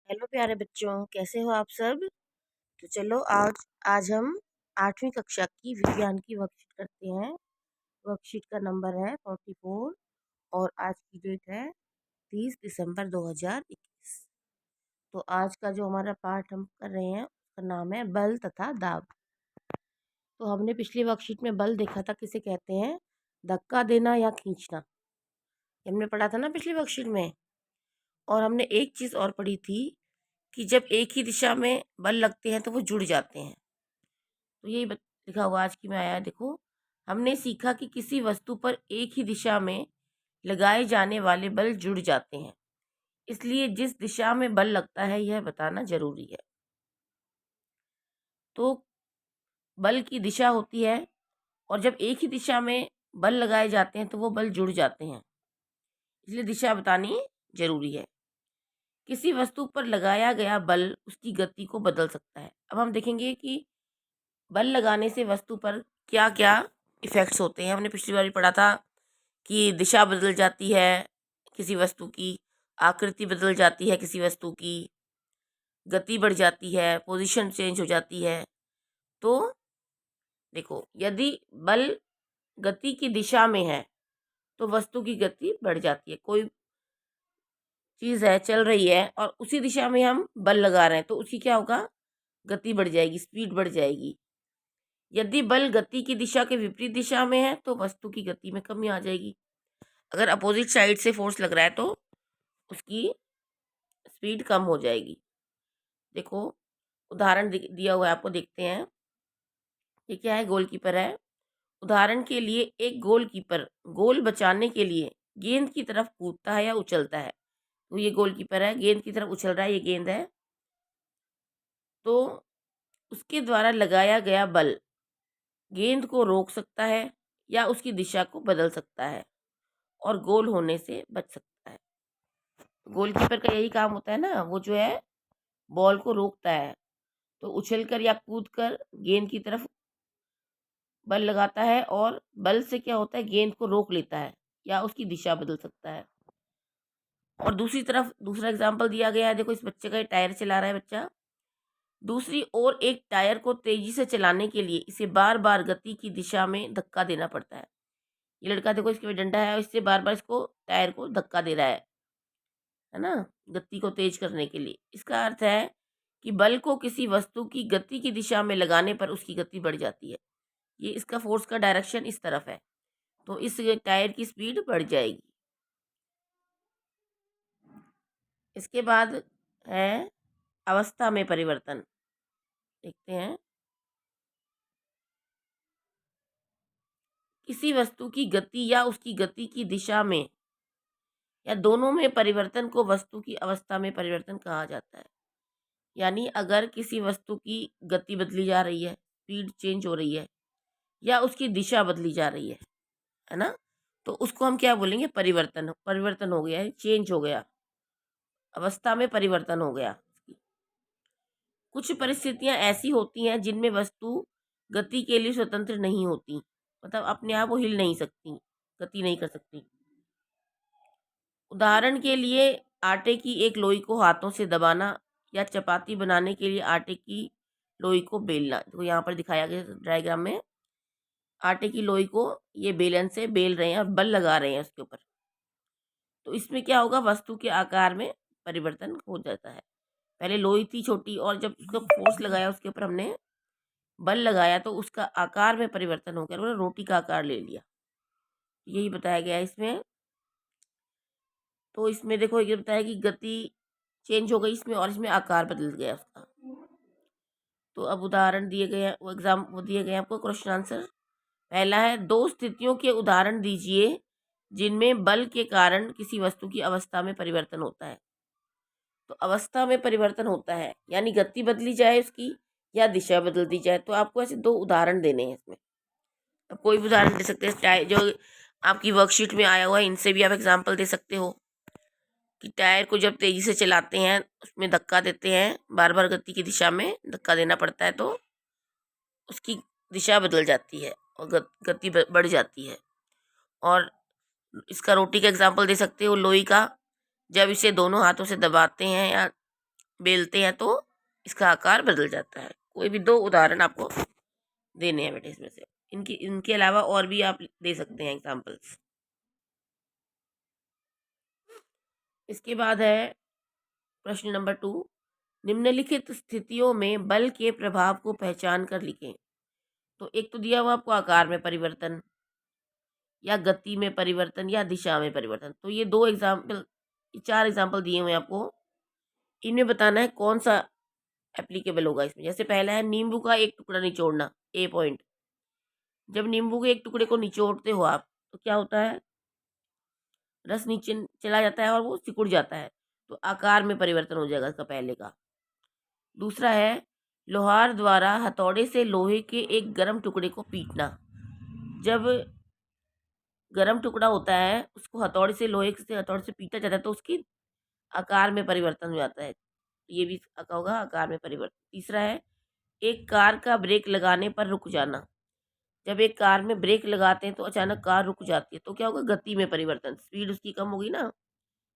Hello प्यारे बच्चों, कैसे हो आप सब। तो चलो आज हम 8वीं कक्षा की विज्ञान की वर्कशीट करते हैं। वर्कशीट का नंबर है 44 और आज की डेट है 30 दिसंबर 2021। तो आज का जो हमारा पाठ हम कर रहे हैं उसका नाम है बल तथा दाब। तो हमने पिछली वर्कशीट में बल देखा था, किसे कहते हैं, धक्का देना या खींचना। हमने पढ़ा था ना पिछली वर्कशीट में। और हमने एक चीज़ और पढ़ी थी कि जब एक ही दिशा में बल लगते हैं तो वो जुड़ जाते हैं। तो यही लिखा हुआ आज की में आया है। देखो, हमने सीखा कि किसी वस्तु पर एक ही दिशा में लगाए जाने वाले बल जुड़ जाते हैं, इसलिए जिस दिशा में बल लगता है यह बताना जरूरी है। तो बल की दिशा होती है और जब एक ही दिशा में बल लगाए जाते हैं तो वो बल जुड़ जाते हैं, इसलिए दिशा बतानी जरूरी है। किसी वस्तु पर लगाया गया बल उसकी गति को बदल सकता है। अब हम देखेंगे कि बल लगाने से वस्तु पर क्या क्या इफ़ेक्ट्स होते हैं। हमने पिछली बार भी पढ़ा था कि दिशा बदल जाती है किसी वस्तु की, आकृति बदल जाती है किसी वस्तु की, गति बढ़ जाती है, पोजीशन चेंज हो जाती है। तो देखो, यदि बल गति की दिशा में है तो वस्तु की गति बढ़ जाती है। कोई चीज़ है, चल रही है और उसी दिशा में हम बल लगा रहे हैं तो उसकी क्या होगा, गति बढ़ जाएगी, स्पीड बढ़ जाएगी। यदि बल गति की दिशा के विपरीत दिशा में है तो वस्तु की गति में कमी आ जाएगी। अगर अपोजिट साइड से फोर्स लग रहा है तो उसकी स्पीड कम हो जाएगी। देखो, उदाहरण दिया हुआ है आपको, देखते हैं। ये क्या है, गोलकीपर है। उदाहरण के लिए एक गोलकीपर गोल बचाने के लिए गेंद की तरफ कूदता है या उछलता है। तो ये गोलकीपर है, गेंद की तरफ उछल रहा है, ये गेंद है। तो उसके द्वारा लगाया गया बल गेंद को रोक सकता है या उसकी दिशा को बदल सकता है और गोल होने से बच सकता है। गोलकीपर का यही काम होता है ना, वो जो है बॉल को रोकता है। तो उछलकर या कूदकर गेंद की तरफ बल लगाता है और बल से क्या होता है, गेंद को रोक लेता है या उसकी दिशा बदल सकता है। और दूसरी तरफ दूसरा एग्जाम्पल दिया गया है। देखो, इस बच्चे का टायर चला रहा है बच्चा। दूसरी ओर एक टायर को तेजी से चलाने के लिए इसे बार बार गति की दिशा में धक्का देना पड़ता है। ये लड़का देखो, इसके डंडा है और इससे बार बार इसको टायर को धक्का दे रहा है ना, गति को तेज करने के लिए। इसका अर्थ है कि बल को किसी वस्तु की गति की दिशा में लगाने पर उसकी गति बढ़ जाती है। ये इसका फोर्स का डायरेक्शन इस तरफ है तो इस टायर की स्पीड बढ़ जाएगी। इसके बाद है अवस्था में परिवर्तन। देखते हैं, किसी वस्तु की गति या उसकी गति की दिशा में या दोनों में परिवर्तन को वस्तु की अवस्था में परिवर्तन कहा जाता है। यानी अगर किसी वस्तु की गति बदली जा रही है, स्पीड चेंज हो रही है या उसकी दिशा बदली जा रही है ना, तो उसको हम क्या बोलेंगे, परिवर्तन। परिवर्तन हो गया है, चेंज हो गया, अवस्था में परिवर्तन हो गया। कुछ परिस्थितियां ऐसी होती हैं जिनमें वस्तु गति के लिए स्वतंत्र नहीं होती, मतलब अपने आप वो हिल नहीं सकती, गति नहीं कर सकती। उदाहरण के लिए आटे की एक लोई को हाथों से दबाना या चपाती बनाने के लिए आटे की लोई को बेलना। तो यहाँ पर दिखाया गया डायग्राम में, आटे की लोई को ये बेलन से बेल रहे हैं और बल लगा रहे हैं उसके ऊपर। तो इसमें क्या होगा, वस्तु के आकार में परिवर्तन हो जाता है। पहले लोई थी छोटी और जब उसका फोर्स लगाया, उसके ऊपर हमने बल लगाया तो उसका आकार में परिवर्तन हो गया, उन्होंने रोटी का आकार ले लिया। यही बताया गया है इसमें। तो इसमें देखो, ये बताया कि गति चेंज हो गई इसमें और इसमें आकार बदल गया उसका। तो अब उदाहरण दिए गए हैं, वो एग्जाम वो दिए गए हैं आपको क्वेश्चन आंसर। पहला है, दो स्थितियों के उदाहरण दीजिए जिनमें बल के कारण किसी वस्तु की अवस्था में परिवर्तन होता है। तो अवस्था में परिवर्तन होता है यानी गति बदली जाए उसकी या दिशा बदल दी जाए। तो आपको ऐसे दो उदाहरण देने हैं इसमें। अब कोई भी उदाहरण दे सकते हैं, चाहे जो आपकी वर्कशीट में आया हुआ है इनसे भी आप एग्जाम्पल दे सकते हो। कि टायर को जब तेजी से चलाते हैं, उसमें धक्का देते हैं, बार बार गति की दिशा में धक्का देना पड़ता है तो उसकी दिशा बदल जाती है और गति बढ़ जाती है। और इसका रोटी का एग्जाम्पल दे सकते हो, लोई का। जब इसे दोनों हाथों से दबाते हैं या बेलते हैं तो इसका आकार बदल जाता है। कोई भी 2 उदाहरण आपको देने हैं बेटे इसमें से। इनके अलावा और भी आप दे सकते हैं एग्जाम्पल्स। इसके बाद है प्रश्न नंबर 2, निम्नलिखित स्थितियों में बल के प्रभाव को पहचान कर लिखें। तो एक तो दिया हुआ आपको आकार में परिवर्तन, या गति में परिवर्तन, या दिशा में परिवर्तन। तो ये 4 एग्जाम्पल दिए हुए हैं आपको। इनमें बताना है कौन सा एप्लीकेबल होगा इसमें। जैसे पहला है नींबू का एक टुकड़ा निचोड़ना, ए पॉइंट। जब नींबू के एक टुकड़े को निचोड़ते हो आप तो क्या होता है, रस नीचे चला जाता है और वो सिकुड़ जाता है, तो आकार में परिवर्तन हो जाएगा इसका पहले का। दूसरा है लोहार द्वारा हथौड़े से लोहे के एक गर्म टुकड़े को पीटना। जब गर्म टुकड़ा होता है उसको हथौड़े से पीटा जाता है तो उसकी आकार में परिवर्तन हो जाता है। ये भी होगा आकार में परिवर्तन। तीसरा है एक कार का ब्रेक लगाने पर रुक जाना। जब एक कार में ब्रेक लगाते हैं तो अचानक कार रुक जाती है, तो क्या होगा, गति में परिवर्तन, स्पीड उसकी कम होगी ना,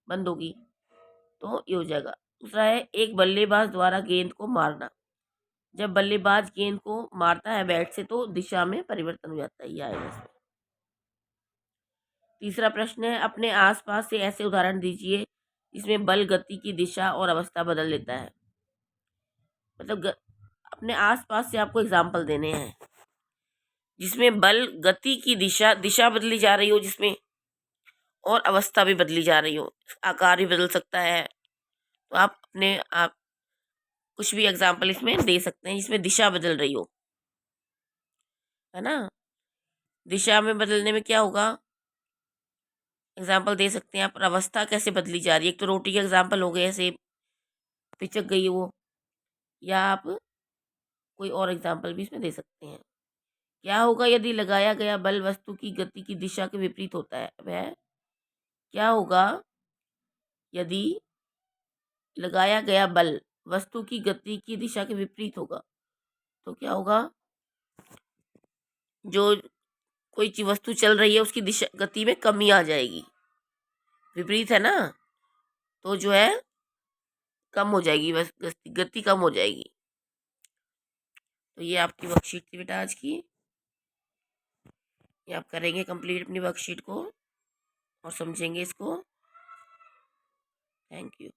बंद होगी, तो ये हो जाएगा। दूसरा है एक बल्लेबाज द्वारा गेंद को मारना। जब बल्लेबाज गेंद को मारता है बैट से तो दिशा में परिवर्तन हो जाता है, ये आएगा इसमें। तीसरा प्रश्न है अपने आसपास से ऐसे उदाहरण दीजिए जिसमें बल गति की दिशा और अवस्था बदल लेता है। मतलब अपने आसपास से आपको एग्जाम्पल देने हैं जिसमें बल गति की दिशा बदली जा रही हो, जिसमें और अवस्था भी बदली जा रही हो, आकार भी बदल सकता है। तो आप कुछ भी एग्जाम्पल इसमें दे सकते हैं जिसमें दिशा बदल रही हो, है ना। दिशा में बदलने में क्या होगा, एग्जाम्पल दे सकते हैं आप। अवस्था कैसे बदली जा रही है, एक तो रोटी के एग्जाम्पल हो गए, ऐसे पिचक गई वो, या आप कोई और एग्जाम्पल भी इसमें दे सकते हैं। क्या होगा यदि लगाया गया बल वस्तु की गति की दिशा के विपरीत होता है। वह क्या होगा यदि लगाया गया बल वस्तु की गति की दिशा के विपरीत होगा, तो क्या होगा, जो कोई चीज वस्तु चल रही है उसकी दिशा गति में कमी आ जाएगी, विपरीत है ना, तो जो है कम हो जाएगी, बस गति कम हो जाएगी। तो ये आपकी वर्कशीट थी बेटा आज की। ये आप करेंगे कंप्लीट अपनी वर्कशीट को और समझेंगे इसको। Thank you.